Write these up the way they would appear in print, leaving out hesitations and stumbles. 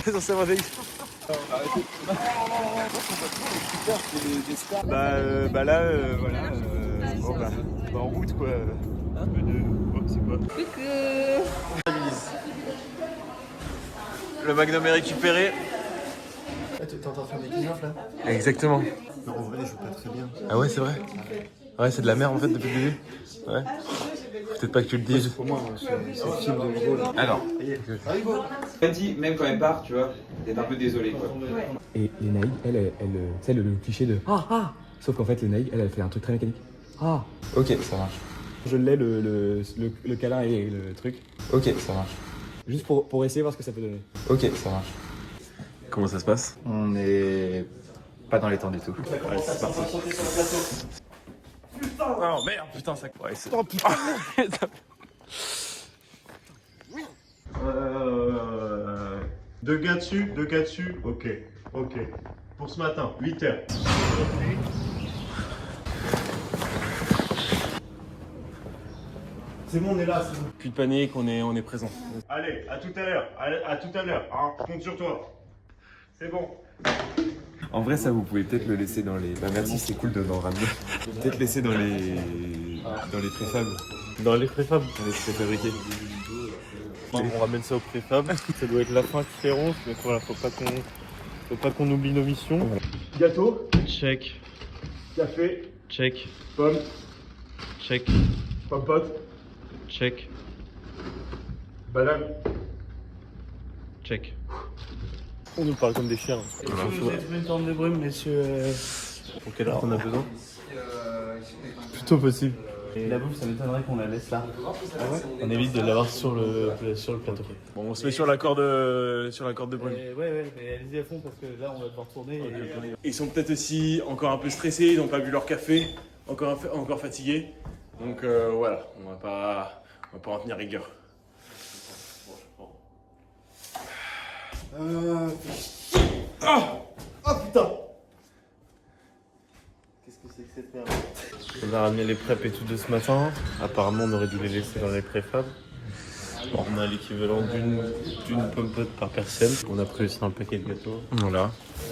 C'est censé avoir des... Bah là, voilà, bon bah, en route quoi. C'est quoi? Coucou. Le Magnum est récupéré. T'es en train de faire des guimauves là? Exactement. Non, en vrai, je joue pas très bien. Ah ouais, c'est vrai. Ouais, c'est de la merde en fait depuis le début. Ouais. Peut-être pas que tu le dises. Pour moi, c'est le film de Hugo là. Alors, elle dit, même quand elle part, tu vois, d'être un peu désolée quoi. Et Lénaïque, elle tu sais, le cliché de ah. Sauf qu'en fait, Lénaïque, elle fait un truc très mécanique. Ah. Ok, ça marche. Je l'ai le câlin et le truc. Ok, ça marche. Juste pour essayer voir ce que ça peut donner. Ok, ça marche. Comment ça se passe? On est pas dans les temps du tout. Ouais, c'est parti. Oh merde, putain, ça. Ouais, c'est. Oh putain! Deux gars dessus, ok. Pour ce matin, 8h. C'est bon, on est là, c'est bon. Plus de panique, on est présent. Allez, à tout à l'heure, hein, je compte sur toi. C'est bon. En vrai, ça, vous pouvez peut-être le laisser dans les. Bah, merci, c'est cool de m'en ramener. Peut-être laisser dans les. Dans les préfab. Dans les préfab. Dans les préfabriqués. On ramène ça au préfab. Ça doit être la fin qui fait ronce, mais voilà, faut pas qu'on oublie nos missions. Gâteau. Check, Café. check, Pomme. check, Pompote. check, Banane. check. On nous parle comme des chiens. Vous êtes une tente de brume, messieurs. Pour quelle heure on a besoin? Plutôt possible. La bouffe, ça m'étonnerait qu'on la laisse là. Ah ouais? On évite de l'avoir sur le plateau. Bon, on se met sur la corde de brume. Ouais, mais allez-y à fond parce que là, on va devoir tourner. Ils sont peut-être aussi encore un peu stressés, ils n'ont pas bu leur café, encore fatigués. Donc voilà, on va pas en tenir rigueur. Oh putain! Qu'est-ce que c'est que cette merde? On a ramené les preps et tout de ce matin. Apparemment, on aurait dû les laisser dans les préfabs. Bon, on a l'équivalent d'une pomme-pote par personne. On a pris aussi un paquet de gâteaux. Voilà,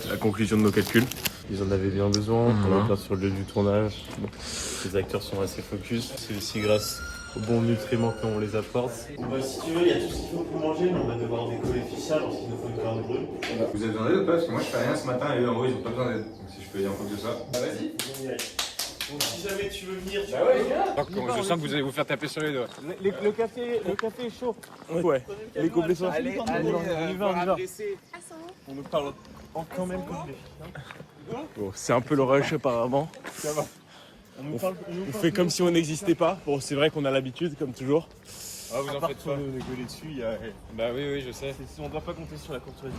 la conclusion de nos calculs. Ils en avaient bien besoin. On est plein sur le lieu du tournage. Les acteurs sont assez focus. C'est aussi grâce aux bons nutriments qu'on les apporte. Si tu veux, il y a tout ce qu'il faut pour manger, mais on va devoir décoller Ficha parce qu'il nous faut une carte brune. Vous avez besoin d'aide ou pas? Parce que moi, je fais rien ce matin et eux, en gros, ils ont pas besoin d'aide. Donc, si je peux aider en quoi que ce soit. Bah, vas-y. Donc si jamais tu veux venir, tu Je sens que vous allez vous faire taper sur les doigts. le café est chaud. Ouais, les gobelets sont Allez, on y va. On nous parle Quand même complet. Bon, c'est un peu le rush apparemment. On fait comme si on n'existait pas. Bon, c'est vrai qu'on a l'habitude, comme toujours. Ah, vous en faites pas. On est gueulé dessus, il y a... Bah oui, je sais. On doit pas compter sur la courtoisie.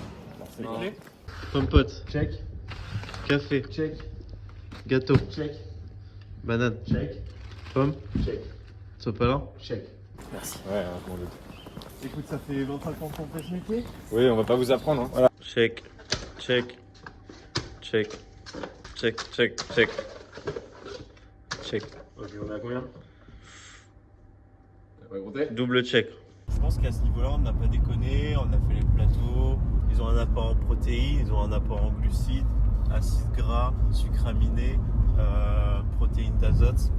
C'est Non. clé. Pompote. Check. Café. Check. Gâteau. Check. Banane. Check. Pomme. Check. Sopalin. Check. Ouais, bon, Écoute, ça fait 25 ans qu'on fait ce métier. oui, on va pas vous apprendre. Hein. Voilà. Check. Check. Check. Ok, on est à combien? On va compter. Double check. Je pense qu'à ce niveau-là, on n'a pas déconné, on a fait les plateaux. Ils ont un apport en protéines, ils ont un apport en glucides, acides gras, sucres aminés, protéines d'azote.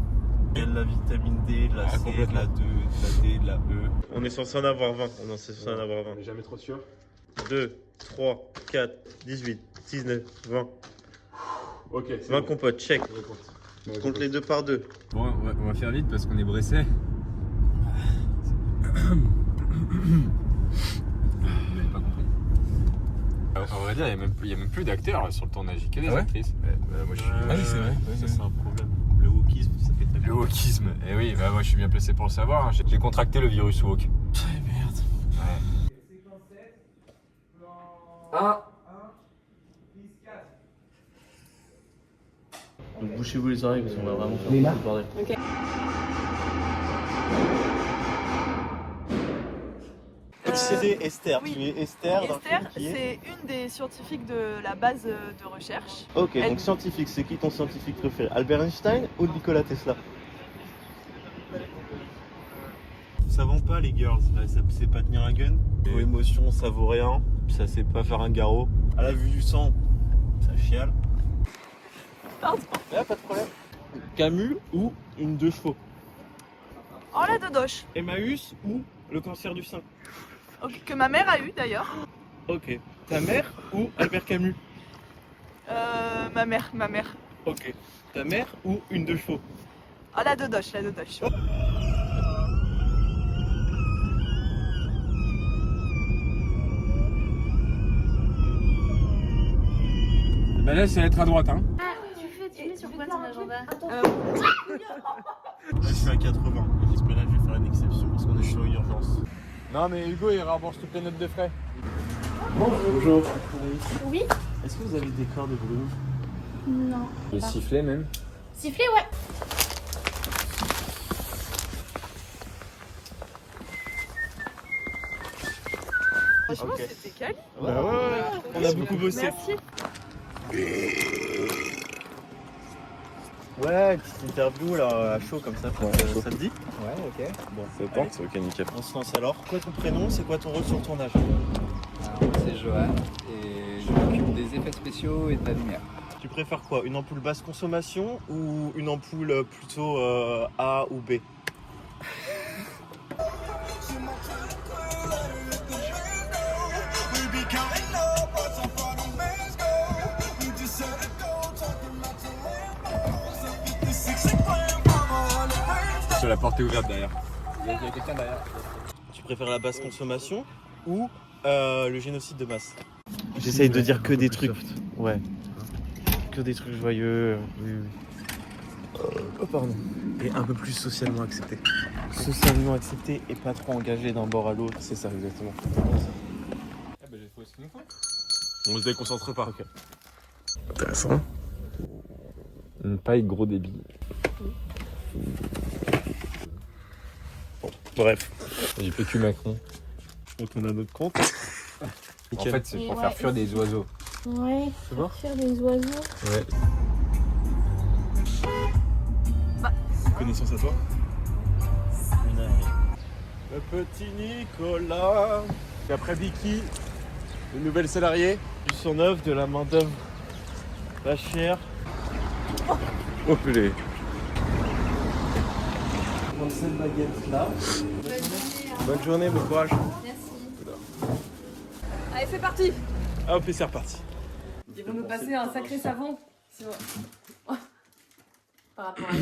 Il y a de la vitamine D, de la C, de la 2, de la D, de la E. On est censé en avoir 20. On est censé en avoir 20. On est jamais trop sûr. 2, 3, 4, 18, 19, 20. Ok, 20 compotes, check. Bon, Compte les deux par deux. Bon, on va faire vite parce qu'on est pressé. Vous n'avez pas compris. On va dire, il n'y a même plus d'acteurs sur le tournage, il y a que des actrices. Moi, je suis... Ah oui, c'est vrai. Ça, c'est un problème. Le wokisme, ça fait très bien. Le wokisme. Eh oui, bah moi je suis bien placé pour le savoir. Hein. J'ai contracté le virus woke. Merde. Donc bouchez-vous les oreilles parce qu'on va vraiment faire beaucoup de bordel. Ok. C'est Esther, oui. tu es Esther dans le Esther, film qui est... c'est une des scientifiques de la base de recherche. Ok, Elle- donc scientifique, c'est qui ton scientifique préféré? Albert Einstein ou Nikola Tesla? Ça vend pas les girls, là, ça sait pas tenir un gun. Vos émotions, ça vaut rien. Ça sait pas faire un garrot. À la vue du sang, ça chiale. Pardon. Là, pas de problème. Camus ou une 2 chevaux. Oh la dodoche. Emmaüs ou le cancer du sein. Que ma mère a eu d'ailleurs. Ok. Ta mère ou Albert Camus. Ma mère. Ok. Ta mère ou une 2 chevaux. Oh la dodoche. Bah là, c'est être à droite, hein. Tu mets sur quoi ton agenda? Là, je suis à 80. Mais là, je vais faire une exception parce qu'on est sur une urgence. Non, mais Hugo, il rembourse toutes les notes de frais. Bonjour. Oui? Est-ce que vous avez des corps de brume? Non. Le sifflet même. Sifflet, ouais. Franchement, Ok. c'était quali. Bah ouais. On a beaucoup bossé. Merci. Ouais, petite interview là, à chaud comme ça. Ça te dit? Ouais, ok. Bon, Ça tente, ok, nickel. on se lance alors. Quoi ton prénom? C'est quoi ton rôle sur le tournage? Alors, moi, c'est Johan et je m'occupe des effets spéciaux et de la lumière. Tu préfères quoi? Une ampoule basse consommation ou une ampoule plutôt A ou B? La porte est ouverte derrière. Il y a quelqu'un derrière. Tu préfères la basse consommation ou le génocide de masse? J'essaye de dire que des trucs. Ouais. Que des trucs joyeux. Oui. Oh pardon. Et un peu plus socialement accepté. Socialement accepté et pas trop engagé d'un bord à l'autre. C'est ça exactement. Ah bah j'ai trouvé ce qu'il nous faut. On se déconcentre pas. Ok. Intéressant. Une paille gros débit. Bref. J'ai PQ Macron. Donc on a notre compte. En fait, c'est pour Et faire ouais, fuir des oiseaux. Ouais, C'est bon? faire des oiseaux. Ouais. Connaissance à toi. Le petit Nicolas. Et après Vicky, le nouvel salarié. Du sang neuf, de la main d'œuvre pas chère. Oh purée. Prendre cette baguette là. Bonne journée, bon courage. Allez, c'est parti. Hop, et c'est reparti. Ils vont nous passer un sacré savon. Par rapport à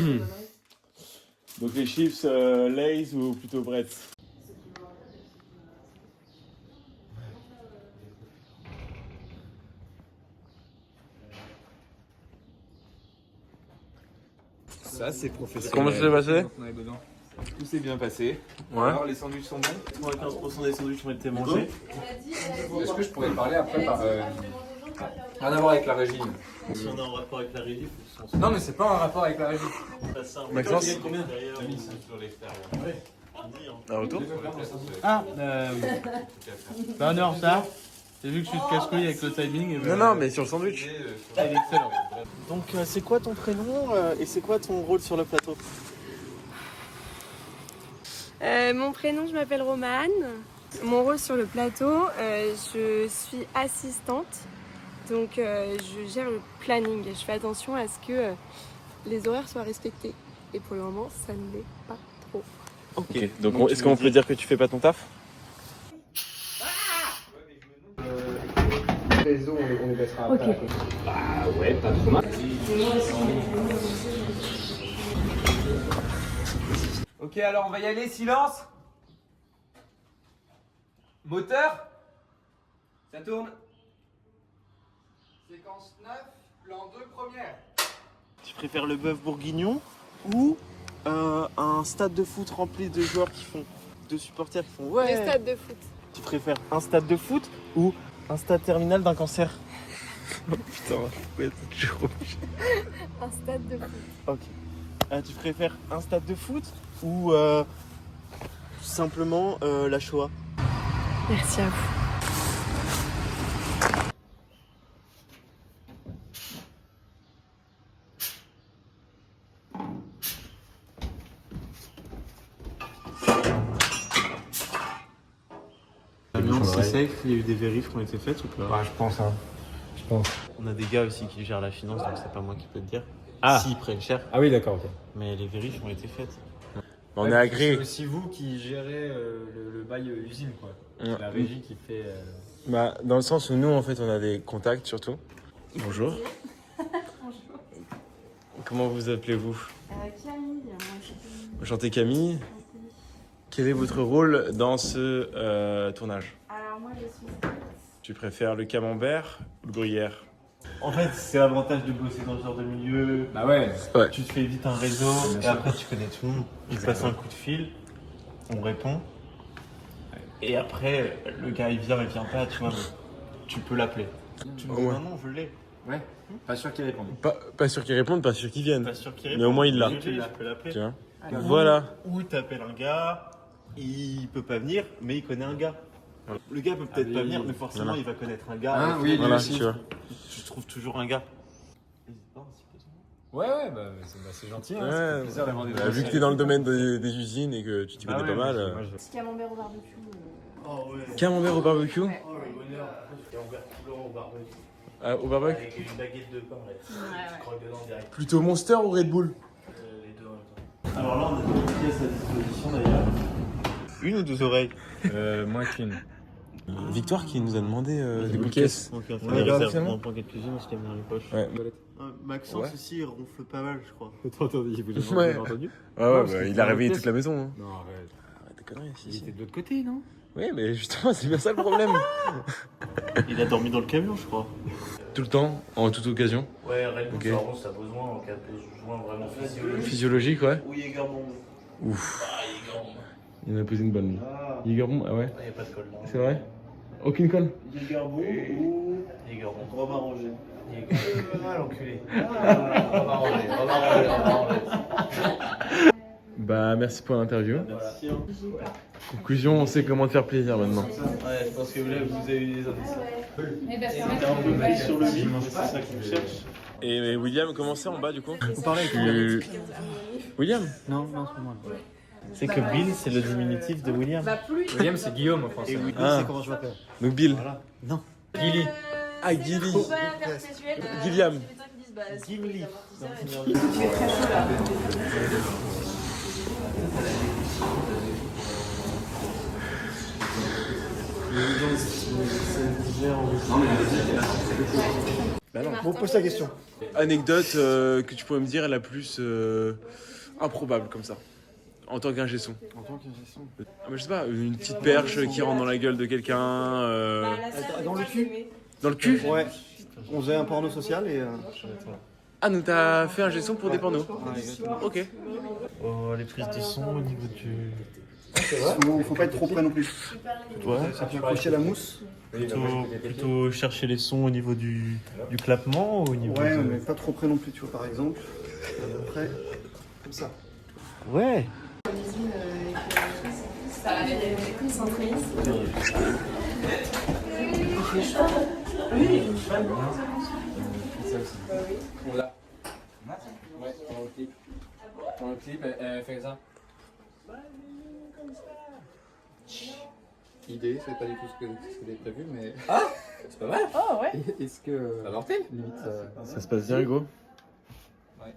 Donc les chips, Lay's ou plutôt Bretz? Ça, c'est professionnel. Comment ça s'est passé? On est dedans. Tout s'est bien passé. Ouais. Alors, les sandwichs sont bons. 95% des sandwichs ont été mangés. Est-ce que je pourrais parler après par. Rien à voir avec la régie. Si on est en rapport avec la régie, il faut que Non, mais c'est pas un rapport avec la régie. ça simple. Maxence? Il y a combien derrière? Sur l'extérieur. Un retour? Ah, pas un heure ça. J'ai vu que je suis de casse-couille avec le timing. Et Non, non, mais sur le sandwich. il est excellent. Donc c'est quoi ton prénom et c'est quoi ton rôle sur le plateau? Mon prénom, je m'appelle Romane. Mon rôle sur le plateau, je suis assistante. Donc je gère le planning et je fais attention à ce que les horaires soient respectés. Et pour le moment, ça ne l'est pas trop. Ok, donc est-ce qu'on peut dire que tu fais pas ton taf? Réseau, on les baissera après. Bah ouais, pas trop mal. Ok, alors on va y aller, silence. Moteur. Ça tourne. Séquence 9, plan 2, première. Tu préfères le bœuf bourguignon ou un stade de foot rempli de joueurs de supporters qui font ouais. Les stades de foot. Tu préfères un stade de foot ou un stade terminal d'un cancer? Oh putain, ouais, c'est chaud. Un stade de foot. Ok. Tu préfères un stade de foot ou simplement la Shoah? Merci à vous. C'est safe, il y a eu des vérifs qui ont été faites ou pas? Bah, je pense, hein. Je pense. On a des gars aussi qui gèrent la finance, donc c'est pas moi qui peux te dire. Ah. S'ils prennent cher, Ah oui, d'accord, ok. mais les vérifs ont été faites. On est agréé. C'est aussi vous qui gérez le bail usine, quoi. Ouais. C'est la régie qui fait. Bah, dans le sens où nous, en fait, on a des contacts surtout. Bonjour. Comment vous appelez-vous? Camille, Enchanté Camille. Quel est votre rôle dans ce tournage? Alors moi je suis... Tu préfères le camembert ou le gruyère? En fait, c'est l'avantage de bosser dans ce genre de milieu. Bah ouais. Tu te fais vite un réseau et après tu connais tout le monde. Tu passes un coup de fil, on répond. Et après, le gars il vient pas, tu vois, mais tu peux l'appeler. Tu me dis Ouais. non, je l'ai. Ouais. Pas sûr qu'il réponde. Pas sûr qu'ils répondent, pas sûr qu'ils viennent. Pas sûr qu'il Mais répond. au moins, il l'a. Je peux l'appeler. Tu vois. Voilà. Ou t'appelles un gars, il peut pas venir, mais il connaît un gars. Le gars peut peut-être pas venir, mais forcément Voilà. il va connaître un gars. Ah, oui, Voilà, aussi. tu vois. Tu trouves toujours un gars. Ouais, bah c'est gentil. Hein, Ouais, ça fait plaisir d'avoir des Bah, vu que t'es dans le domaine des usines et que tu t'y connais pas mal. Petit camembert au barbecue. Oh ouais. Camembert au barbecue? Oh le bonheur. Camembert couleur au barbecue. Ah, au barbecue? Avec une baguette de pain, là. Tu croques dedans direct. Plutôt Monster ou Red Bull? Les deux en même temps. Alors là, on a deux pièces à disposition d'ailleurs. Une ou deux oreilles? Moi, qu'une. Victoire qui nous a demandé des boules de caisse. Donc, on Ouais, va bah, faire un paquet de cuisine, on se lève dans les poches. Ouais. Maxence Ouais. aussi, il ronfle pas mal, je crois. T'as entendu? Vous Ouais. avez entendu? Ouais, parce bah, que il c'est a un réveillé test. toute la maison. Hein. Non, arrête. Arrête de conneries, si, Il si. était de l'autre côté, non? Oui, mais justement, c'est bien ça le problème. Il a dormi dans le camion, je crois. Tout le temps, en toute occasion. Ouais, Red Bull, Ok. ça avance, ça a besoin en cas de besoin vraiment physiologique. Physiologique, ouais. Ou Jägerbomb. Ouf. Ah, Jägerbomb. Il en a posé une bonne. Ah, Jägerbomb, ah ouais. il n'y a pas de colle. non. C'est vrai? Aucune colle? Jägerbomb ou Jägerbomb. On va m'arranger. Ah, l'enculé. On va m'arranger. Bah, merci pour l'interview. Merci. Conclusion, on sait comment te faire plaisir maintenant. Ouais, je pense que là, vous avez eu des indices. Eh ben, Et t'as un peu pris sur le vif, c'est ça que tu cherches. Et William, comment c'est en bas du coup? Vous parlez William? Non, non, c'est moi. C'est que Bill, c'est le diminutif de William. William, c'est Guillaume en français. Et Willy, Ah. c'est comment je m'appelle. Donc Bill. Non. Gilly. Ah, Gilly. perpétuel. Gilliam. Gimli. Bah non. Bon, pose ta question. Anecdote que tu pourrais me dire la plus improbable comme ça, en tant qu'ingé son. En tant qu'ingé son. Ah, bah, je sais pas, une petite perche qui rentre dans la gueule de quelqu'un. Dans le cul. Dans le cul? Ouais. On faisait un porno social et. Ah, donc t'as fait un son pour des pornos? Ok. Oh, les prises de son au niveau du. Faut pas être trop près non plus. Ouais. Ça peut accrocher la mousse. Plutôt chercher les sons au niveau du clapement ou au niveau Ouais, de... mais pas trop près non plus, tu vois, par exemple. Après, comme ça. Ouais. On l'a. Ouais, pendant le clip. Pendant le clip, elle fait ça. Idée, c'est pas du tout ce que j'avais prévu, mais. Ah! C'est pas mal! Oh ouais. Est-ce que. Ça va limite, Ça se passe bien, Hugo? Ouais.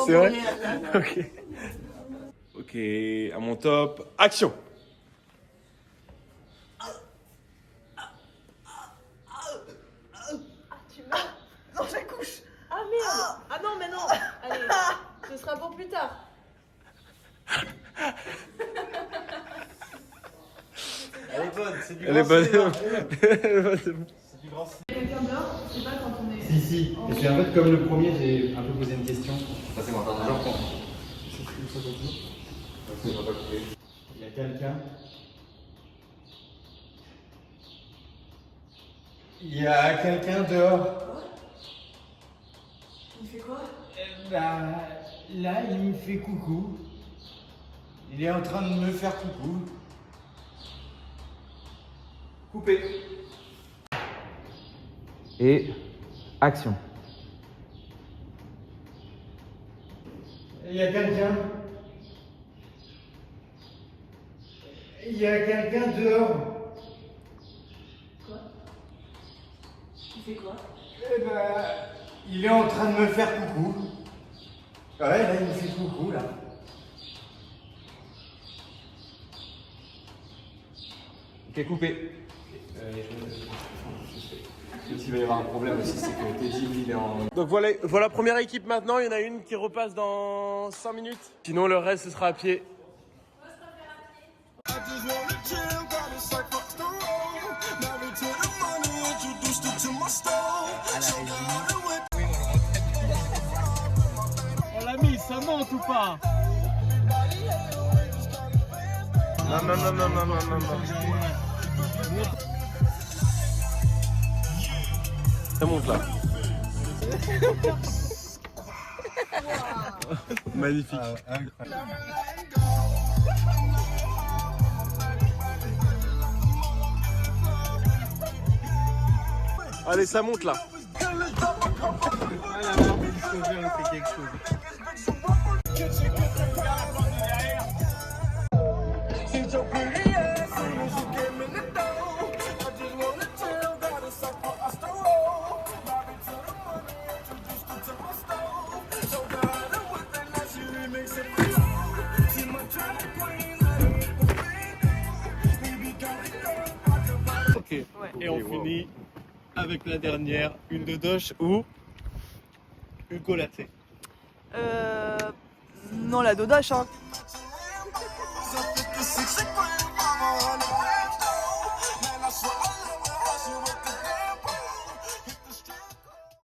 C'est vrai? Ok. Ok, à mon top, action! Tu meurs. Non, j'accouche. Ah merde. Ah non, mais non. Allez, ce sera pour plus tard. Elle est bonne, c'est du Elle est bonne. Elle est bonne, c'est bon. C'est du grand Quelqu'un dort, je sais pas quand on est. Si, si. Et puis en fait, comme le premier, j'ai un peu posé une question. Ça, c'est moi, pardon. Il y a quelqu'un. Il y a quelqu'un dehors. Il fait quoi? Bah, là, il me fait coucou. Il est en train de me faire coucou. Coupé. Et action. Il y a quelqu'un. il y a quelqu'un dehors. Il fait quoi? Eh ben, il est en train de me faire coucou. Ouais, là, il me fait coucou, là. Ok, coupé. Il va y avoir un problème aussi, c'est que Teddy, lui, il est en... Donc voilà première équipe maintenant, il y en a une qui repasse dans 5 minutes. Sinon le reste ce sera à pied. On l'a mis, ça monte ou pas? Non. Ça monte là. Magnifique. Allez, ça monte là. Ok, et on finit avec la dernière, une de doche ou une colatée. Non, la dodache, hein.